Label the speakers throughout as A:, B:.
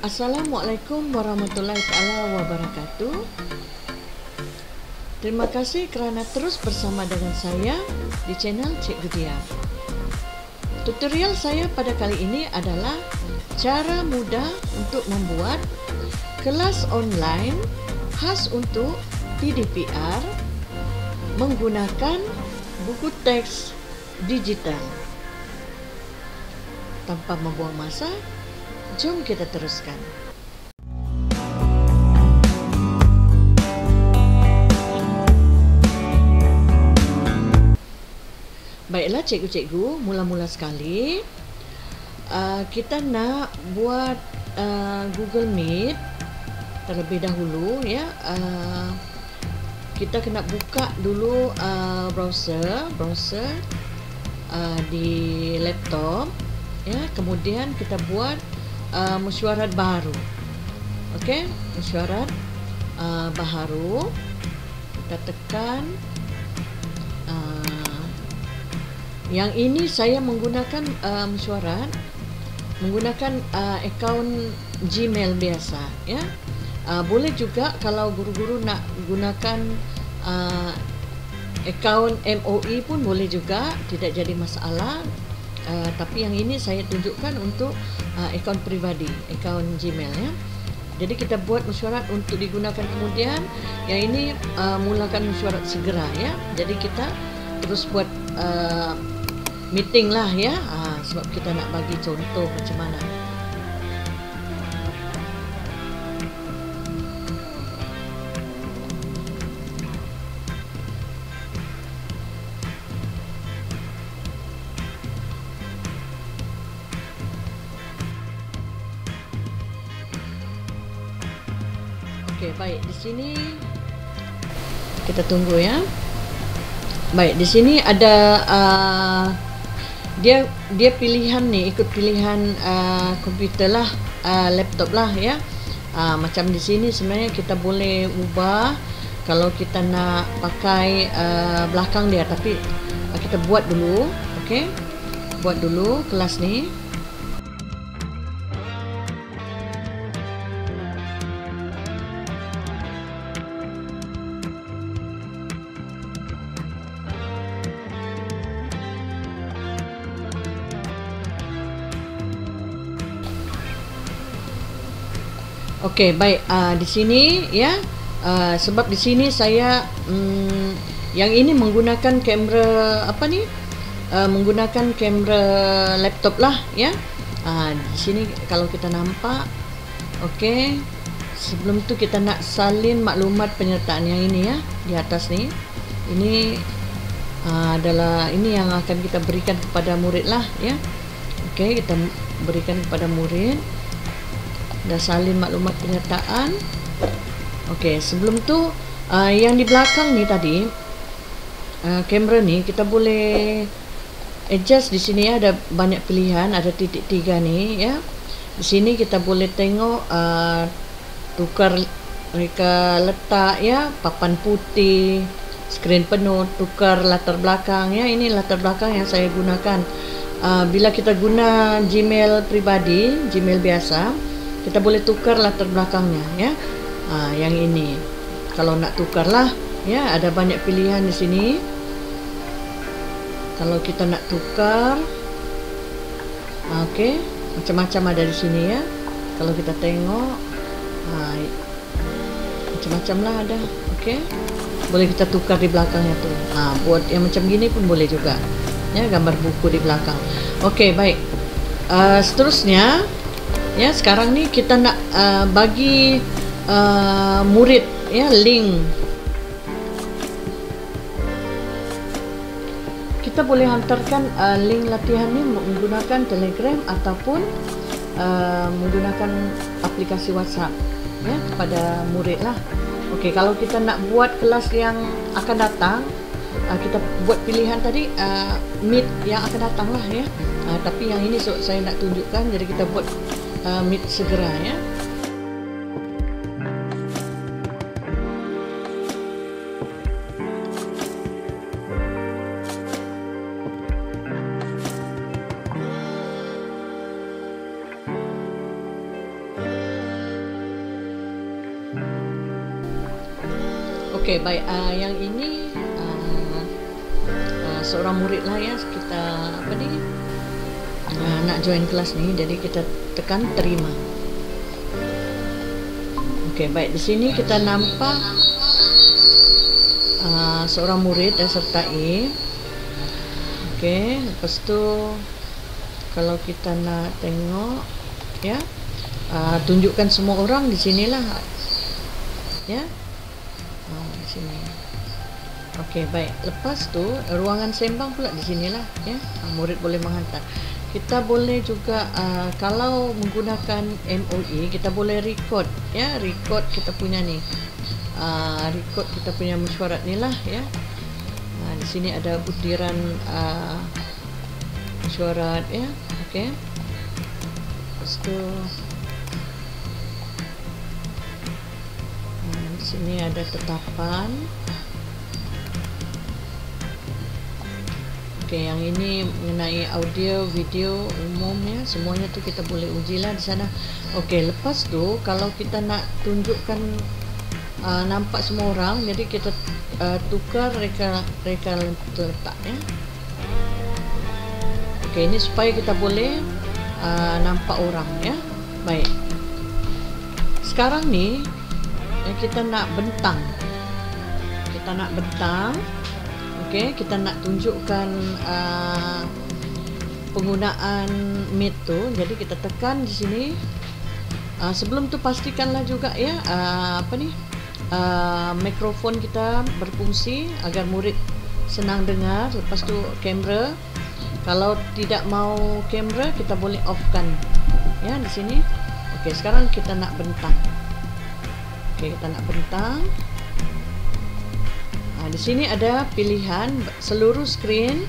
A: Assalamualaikum warahmatullahi taala wabarakatuh. Terima kasih kerana terus bersama dengan saya di channel Cikgu Dia. Tutorial saya pada kali ini adalah cara mudah untuk membuat kelas online khas untuk PDPR menggunakan buku teks digital. Tanpa membuang masa, jom kita teruskan. Baiklah cikgu-cikgu, mula-mula sekali kita nak buat Google Meet terlebih dahulu ya. Kita kena buka dulu browser di laptop ya, kemudian kita buat mesyuarat baru. Okey, mesyuarat baharu. Kita tekan. Yang ini saya menggunakan mesyuarat menggunakan akaun Gmail biasa ya. Boleh juga kalau guru-guru nak gunakan akaun MOE pun boleh juga, tidak jadi masalah. Tapi yang ini saya tunjukkan untuk akaun pribadi, akaun Gmail ya. Jadi kita buat mesyuarat untuk digunakan kemudian. Yang ini mulakan mesyuarat segera ya. Jadi kita terus buat meeting lah ya. Sebab kita nak bagi contoh macam mana. Okey, baik, di sini kita tunggu ya. Baik, di sini ada dia pilihan ni, ikut pilihan komputer lah, laptop lah ya. Macam di sini sebenarnya kita boleh ubah kalau kita nak pakai belakang dia, tapi kita buat dulu. Okey, buat dulu kelas ni. Okey, baik. Di sini ya, sebab di sini saya yang ini menggunakan kamera apa ni? Menggunakan kamera laptop lah ya. Di sini kalau kita nampak, okey. Sebelum tu kita nak salin maklumat penyertaan yang ini ya, di atas ni. Ini adalah ini yang akan kita berikan kepada murid lah ya. Okey, kita berikan kepada murid. Dah salin maklumat penyertaan. Okey, sebelum tu yang di belakang ni tadi, kamera ni kita boleh adjust. Di sini ada banyak pilihan, ada titik 3 ni ya. Di sini kita boleh tengok tukar reka letak ya, papan putih, skrin penuh, tukar latar belakang ya. Ini latar belakang yang saya gunakan. Bila kita guna Gmail pribadi, Gmail biasa, kita boleh tukar latar belakangnya ya. Yang ini kalau nak tukar lah ya, ada banyak pilihan di sini. Kalau kita nak tukar, okey, macam-macam ada di sini ya. Kalau kita tengok, macam-macam lah ada. Okey, boleh kita tukar di belakangnya tu. Buat yang macam gini pun boleh juga ya, gambar buku di belakang. Okey, baik. Seterusnya ya, sekarang ni kita nak bagi murid ya link. Kita boleh hantarkan link latihan ni menggunakan Telegram ataupun menggunakan aplikasi WhatsApp ya kepada murid lah. Okey, kalau kita nak buat kelas yang akan datang, kita buat pilihan tadi Meet yang akan datang lah ya. Tapi yang ini saya nak tunjukkan, jadi kita buat Meet segera ya. Okey, baik. Yang ini seorang murid lah ya, kita apa ni nak join kelas ni, jadi kita tekan terima. Okey, baik. Di sini kita nampak seorang murid dah sertai. Okey, lepas tu kalau kita nak tengok ya, tunjukkan semua orang di sinilah ya, di sini. Okey, baik. Lepas tu ruangan sembang pula di sinilah ya, murid boleh menghantar. Kita boleh juga kalau menggunakan MOE, kita boleh record ya, record kita punya ni, record kita punya mesyuarat ni lah ya. Di sini ada butiran mesyuarat ya. Okey, lepas tu di sini ada tetapan. Okey, yang ini mengenai audio, video umum ya, semuanya tu kita boleh ujilah di sana. Okey, lepas tu kalau kita nak tunjukkan nampak semua orang, jadi kita tukar reka letak ya. Okey, ini supaya kita boleh nampak orang ya. Baik. Sekarang ni kita nak bentang. Kita nak bentang. Okey, kita nak tunjukkan penggunaan Meet tu. Jadi kita tekan di sini. Sebelum tu pastikanlah juga ya mikrofon kita berfungsi agar murid senang dengar. Lepas tu kamera. Kalau tidak mau kamera, kita boleh off-kan ya di sini. Okey, sekarang kita nak bentang. Okey, kita nak bentang. Di sini ada pilihan seluruh screen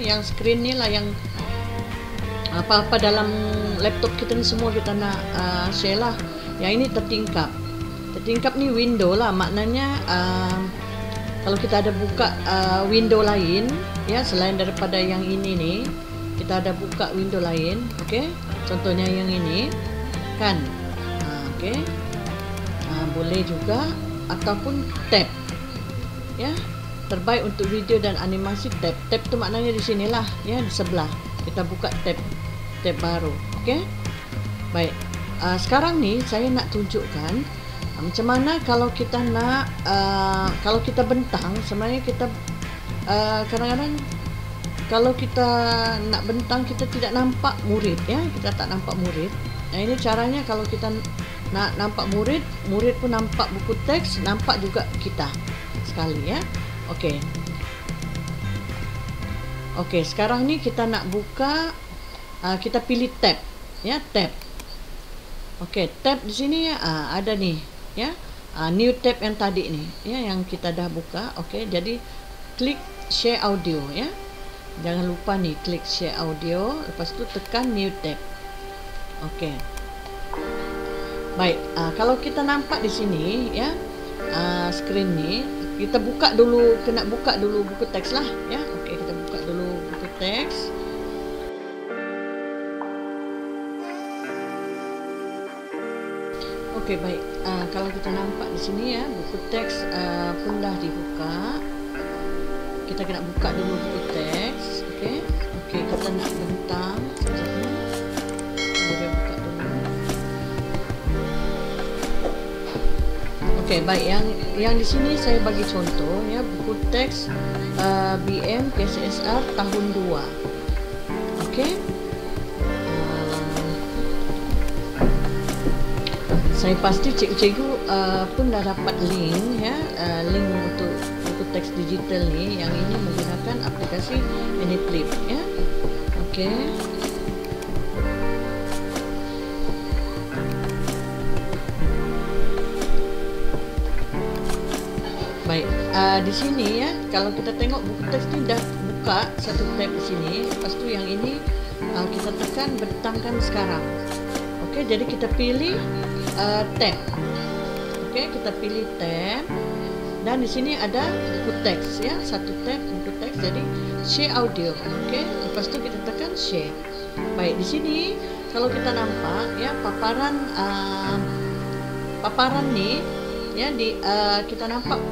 A: yang screen ni lah yang apa-apa dalam laptop kita ni semua kita nak share lah. Yang ini tertingkap. Tertingkap ni window lah, maknanya kalau kita ada buka window lain ya, selain daripada yang ini ni, kita ada buka window lain. Okey, contohnya yang ini kan. Okey, boleh juga, ataupun tab ya, terbaik untuk video dan animasi tab. Tab tu maknanya di sinilah ya, di sebelah kita buka tab baru. Okey, baik. Sekarang ni saya nak tunjukkan macam mana kalau kita nak kalau kita bentang. Sebenarnya kita kadang-kadang kalau kita nak bentang, kita tidak nampak murid ya, kita tak nampak murid. Nah, ini caranya kalau kita nak nampak murid, murid pun nampak buku teks, nampak juga kita sekali ya. Okey. Okey, sekarang ni kita nak buka, kita pilih tab ya, tab. Okey, tab di sini ya, ada nih ya, new tab yang tadi ni ya, yang kita dah buka. Okey, jadi klik share audio ya, jangan lupa nih klik share audio, lepas tu tekan new tab. Okey, baik. Kalau kita nampak di sini ya, screen ni kita buka dulu, kena buka dulu buku teks lah ya. Okey, kita buka dulu buku teks. Okey, baik. Kalau kita nampak di sini ya, buku teks pun dah dibuka. Kita kena buka dulu buku teks. Okey. Okey, kita nak bentang sekejap. Boleh buka dulu. Okey, baik. Yang di sini saya bagi contoh ya, buku teks BM PCSR tahun 2. Okey. Saya pasti cikgu-cikgu pun dah dapat link ya, link untuk buku teks digital ni. Yang ini menggunakan aplikasi AnyFlip ya. Okey. Baik, di sini ya, kalau kita tengok buku teks ni dah buka satu tab di sini. Lepas tu yang ini kita tekan bentangkan sekarang. Okey, jadi kita pilih tab. Okey, kita pilih tab. Dan di sini ada buku teks ya, satu tab buku teks. Jadi share audio. Okey, lepas tu kita tekan share. Baik, di sini kalau kita nampak ya, paparan ni ya kita nampak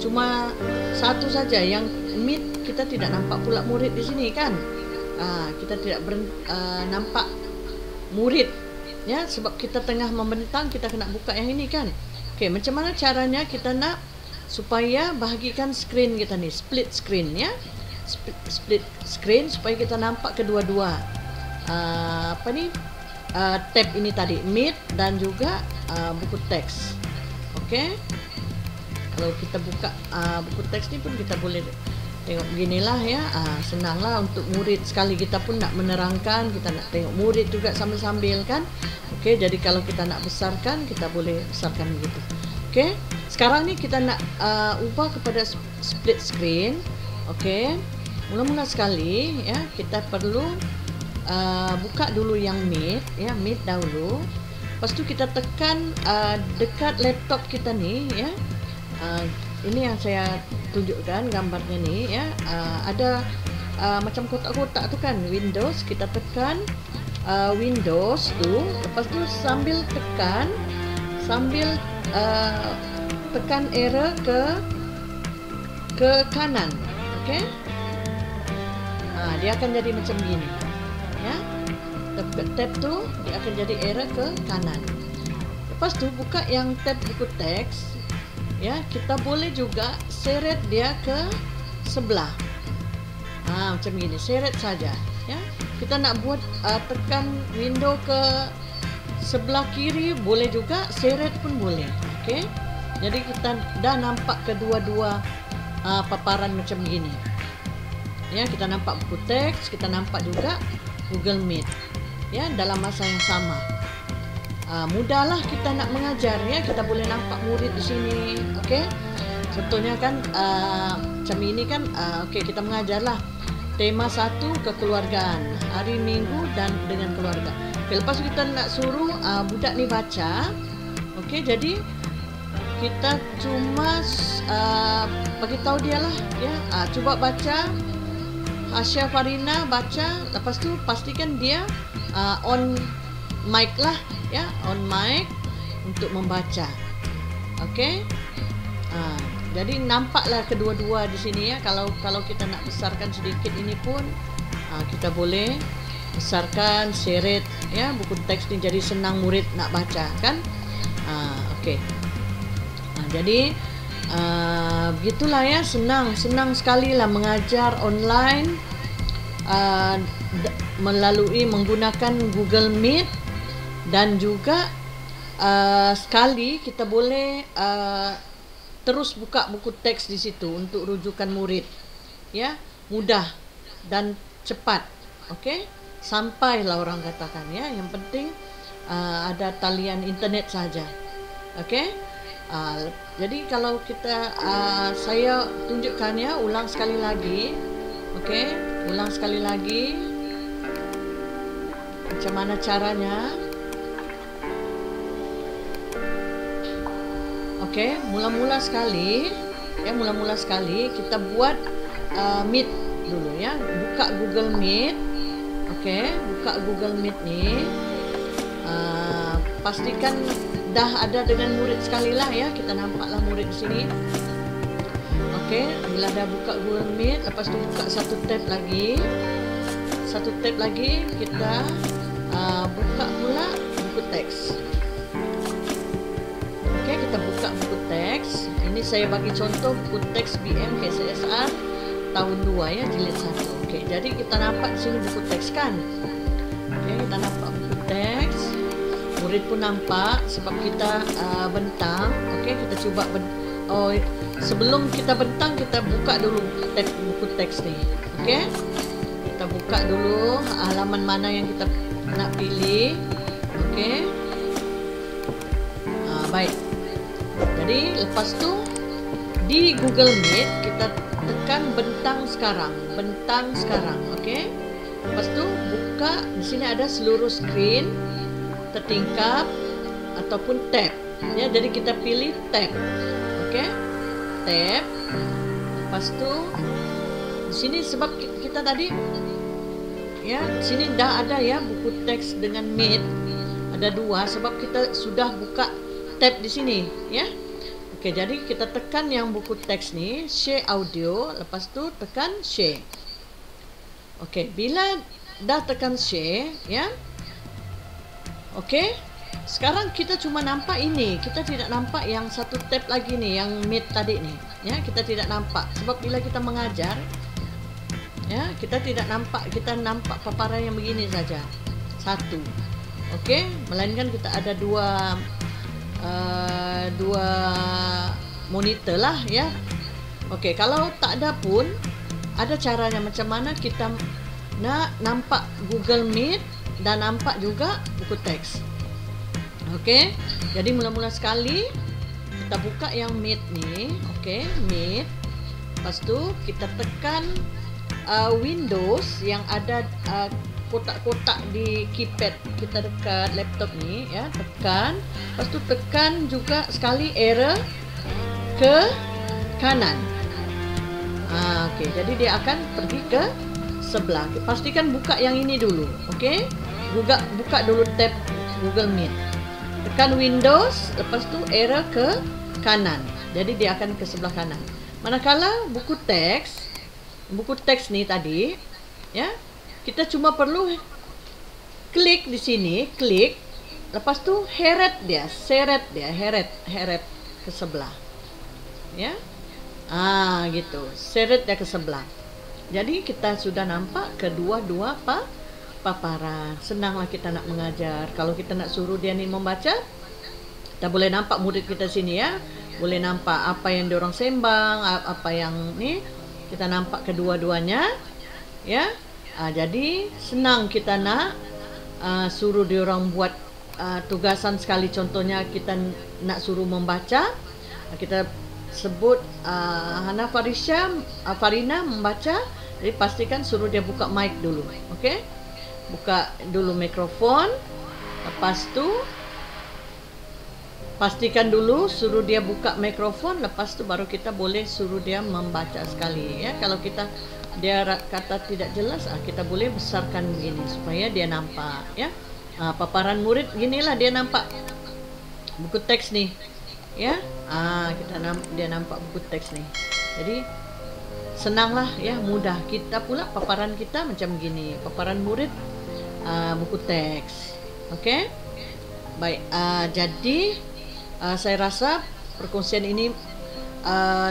A: cuma satu saja, yang Meet kita tidak nampak pula murid di sini kan. Kita tidak nampak murid ya, sebab kita tengah membentang, kita kena buka yang ini kan. Okey, macam mana caranya kita nak supaya bahagikan screen kita ni, split screen ya. Split screen supaya kita nampak kedua-dua tab ini tadi, Meet dan juga buku teks. Okey. Kalau kita buka buku teks ni pun kita boleh tengok beginilah ya. Senanglah untuk murid, sekali kita pun nak menerangkan, kita nak tengok murid juga sambil-sambil kan. Okey, jadi kalau kita nak besarkan, kita boleh besarkan begitu. Okey, sekarang ni kita nak ubah kepada split screen. Okey, mula-mula sekali ya, kita perlu buka dulu yang Meet ya, Meet dahulu. Lepas tu kita tekan dekat laptop kita ni ya. Ini yang saya tunjukkan gambarnya ni ya. Ada macam kotak-kotak tu kan, Windows. Kita tekan Windows tu. Lepas tu sambil tekan arrow ke kanan. Okey. Dia akan jadi macam gini ya. Tab tu dia akan jadi arrow ke kanan. Lepas tu buka yang tab buku teks ya, kita boleh juga seret dia ke sebelah. Macam gini, seret saja ya. Kita nak buat tekan window ke sebelah kiri boleh juga, seret pun boleh. Okey. Jadi kita dah nampak kedua-dua paparan macam gini. Ya, kita nampak buku teks, kita nampak juga Google Meet. Ya, dalam masa yang sama. Mudahlah kita nak mengajar ya, kita boleh nampak murid di sini. Okey. Contohnya kan macam ini kan, okey, kita mengajarlah tema 1 kekeluargaan, hari Minggu dan dengan keluarga. Okay, lepas kita nak suruh budak ni baca. Okey, jadi kita cuma bagi tahu dia lah ya. Cuba baca, Asya Farina baca. Lepas tu pastikan dia on mic lah ya, on mic untuk membaca. Okey. Jadi nampaklah kedua-dua di sini ya. Kalau kita nak besarkan sedikit ini pun kita boleh besarkan, seret ya buku teks ni, jadi senang murid nak baca kan. Okey. Jadi begitulah ya, senang sekali lah mengajar online melalui menggunakan Google Meet. Dan juga sekali kita boleh terus buka buku teks di situ untuk rujukan murid ya, mudah dan cepat. Okey, sampailah orang katakan ya, yang penting ada talian internet saja. Okey. Jadi kalau kita saya tunjukkan ya, ulang sekali lagi. Okey, ulang sekali lagi macam mana caranya. Okey, mula-mula sekali kita buat Meet dulu ya. Buka Google Meet. Okey, buka Google Meet ni. Pastikan dah ada dengan murid sekali lah ya. Kita nampaklah murid di sini. Okey, bila dah buka Google Meet, lepas tu buka satu tab lagi. Kita buka pula buku teks. Okey, kita buka buku teks. Ini saya bagi contoh buku teks BM KCSR tahun 2 ya, jilid 1. Okey, jadi kita nampak di sini buku teks kan. Okey, kita nampak buku teks. Murid pun nampak sebab kita bentang. Okey, kita cuba sebelum kita bentang, kita buka dulu tab buku teks ni. Okey. Kita buka dulu halaman mana yang kita nak pilih. Okey. Baik. Jadi lepas tu di Google Meet kita tekan bentang sekarang, okey. Lepas tu buka, di sini ada seluruh screen, tertingkap ataupun tab. Ya, jadi kita pilih tab. Okey. Tab. Lepas tu di sini sebab kita tadi ya, di sini dah ada ya buku teks dengan Meet. Ada 2 sebab kita sudah buka tab di sini ya. Okey, jadi kita tekan yang buku teks ni, share audio, lepas tu tekan share. Okey, bila dah tekan share, ya. Okey. Sekarang kita cuma nampak ini. Kita tidak nampak yang satu tab lagi ni, yang Meet tadi ni. Ya, kita tidak nampak sebab bila kita mengajar, ya, kita tidak nampak, kita nampak paparan yang begini saja. Satu. Okey, melainkan kita ada dua monitor lah, ya. Okey, kalau tak ada pun ada caranya macam mana kita nak nampak Google Meet dan nampak juga buku teks. Okey, jadi mula-mula sekali kita buka yang Meet ni. Okey, Meet. Lepas tu kita tekan Windows yang ada kotak-kotak di keypad kita dekat laptop ni, ya, tekan. Lepas tu tekan juga sekali arrow ke kanan. Okey, jadi dia akan pergi ke sebelah. Pastikan buka yang ini dulu. Okey, buka dulu tab Google Meet. Tekan Windows, lepas tu arrow ke kanan. Jadi dia akan ke sebelah kanan. Manakala buku teks ni tadi, ya, kita cuma perlu klik di sini, klik, lepas tu heret ke sebelah. Ya. Gitu. Seret dia ke sebelah. Jadi kita sudah nampak kedua-dua paparan. Senanglah kita nak mengajar. Kalau kita nak suruh dia ni membaca, kita boleh nampak murid kita sini, ya. Boleh nampak apa yang diorang sembang, apa yang ni, kita nampak kedua-duanya, ya. Jadi senang kita nak suruh diorang buat tugasan sekali. Contohnya kita nak suruh membaca, kita sebut Hana Farina membaca. Jadi pastikan suruh dia buka mic dulu. Okey, buka dulu mikrofon. Lepas tu pastikan dulu suruh dia buka mikrofon. Lepas tu baru kita boleh suruh dia membaca sekali, ya. Kalau dia kata tidak jelas, kita boleh besarkan begini supaya dia nampak, ya. Paparan murid ginilah dia nampak buku teks ni, ya. Dia nampak buku teks ni. Jadi senanglah, ya, mudah. Kita pula paparan kita macam gini, paparan murid buku teks. Okey, baik. Jadi saya rasa perkongsian ini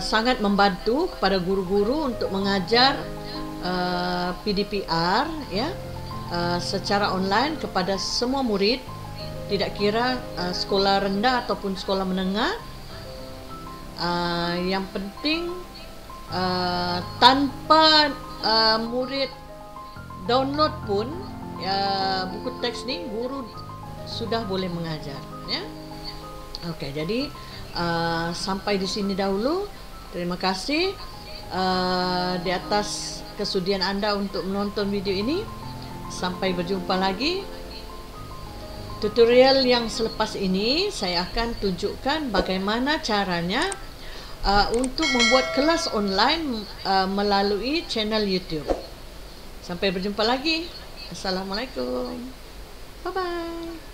A: sangat membantu kepada guru-guru untuk mengajar PDPR, ya, secara online kepada semua murid, tidak kira sekolah rendah ataupun sekolah menengah. Yang penting tanpa murid download pun buku teks ni, guru sudah boleh mengajar, ya. Okey, jadi sampai di sini dahulu. Terima kasih di atas kesudian anda untuk menonton video ini. Sampai berjumpa lagi. Tutorial yang selepas ini saya akan tunjukkan bagaimana caranya untuk membuat kelas online melalui channel YouTube. Sampai berjumpa lagi. Assalamualaikum. Bye bye.